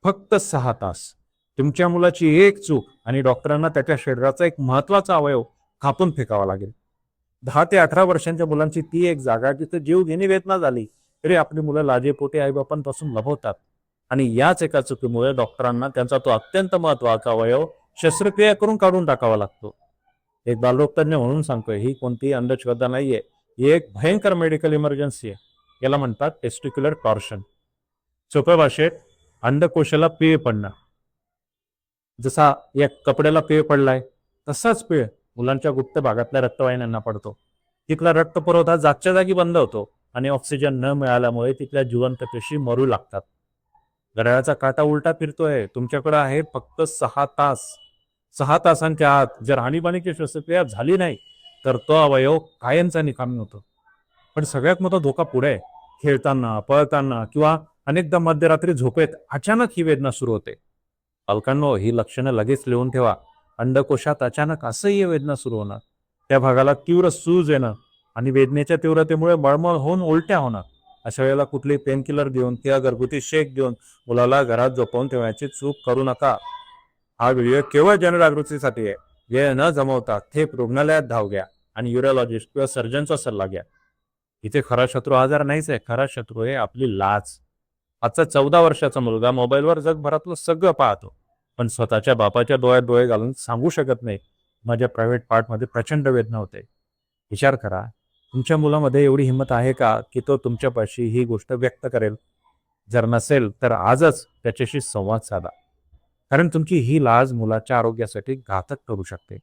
फक्त 6 तास. तुमच्या मुलाची एक चूक आणि डॉक्टरांना त्याच्या शरीराचा एक महत्वाचा अवयव कापून फेकावा लागेल. 10 ते 18 वर्षांच्या मुलांची ती एक जागा जिथे जीवघेणी वेदना झाली तरी आपली मुलं लाजेपोटी आईबापांपासून लपवतात. आणि याच एका चुकीमुळे डॉक्टरांना त्यांचा तो अत्यंत महत्वाचा अवयव शस्त्रक्रिया करून काढून टाकावा लागतो. एक बालरोगतज्ञ म्हणून सांगतोय, ही कोणतीही अंधश्रद्धा नाहीये. ही एक भयंकर मेडिकल इमर्जन्सी आहे. याला म्हणतात टेस्टिक्युलर टॉर्शन. सोप्या भाषेत अंडकोशाला पीळ पडणं. जसा या कपड्याला पीळ पडलाय तसाच पीळ मुलांच्या गुप्त भागातल्या रक्तवाहिन्यांना पडतो. तिथला रक्तपुरवठा जागच्या जागी बंद होतो आणि ऑक्सिजन न मिळाल्यामुळे तिथल्या जिवंत पेशी मरू लागतात. घड्याळाचा काटा उलटा फिरतोय. तुमच्याकडे आहे फक्त 6 तास. 6 तासांच्या आत जर आणीबाणीची शस्त्रक्रिया झाली नाही तर तो अवयव कायमचा निकामी होतो. पण सगळ्यात मोठा धोका पुढे आहे. खेळताना, पळताना किंवा अनेकदा मध्यरात्री झोपेत अचानक ही वेदना सुरू होते. पालकांनो, ही लक्षणं लगेच लिहून ठेवा. अंडकोशात अचानक असह्य वेदना सुरू होणार, त्या भागाला तीव्र सूज येणं आणि वेदनेच्या तीव्रतेमुळे मळमळ होऊन उलट्या होणार. अशा वेळेला कुठली पेनकिलर देऊन किंवा घरगुती शेक देऊन मुलाला घरात झोपवून ठेवण्याची चूक करू नका. हा व्हिडिओ केवळ जनजागृतीसाठी आहे. वेळ न जमवता थेट रुग्णालयात धाव घ्या आणि युरोलॉजिस्ट किंवा सर्जनचा सल्ला घ्या. इथे खरा शत्रू आजार नाहीच आहे. खरा शत्रू आहे आपली लाज. आजचा 14 वर्षाचा मुलगा मोबाईलवर जगभरातलं सगळं पाहतो, पण स्वतःच्या बापाच्या डोळ्यात डोळे घालून सांगू शकत नाही, माझ्या प्रायव्हेट पार्टमध्ये प्रचंड वेदना होते. विचार करा, तुमच्या मुलामध्ये एवढी हिंमत आहे का की तो तुमच्यापाशी ही गोष्ट व्यक्त करेल? जर नसेल तर आजच त्याच्याशी संवाद साधा, कारण तुमची ही लाज मुलाच्या आरोग्यासाठी घातक ठरू शकते.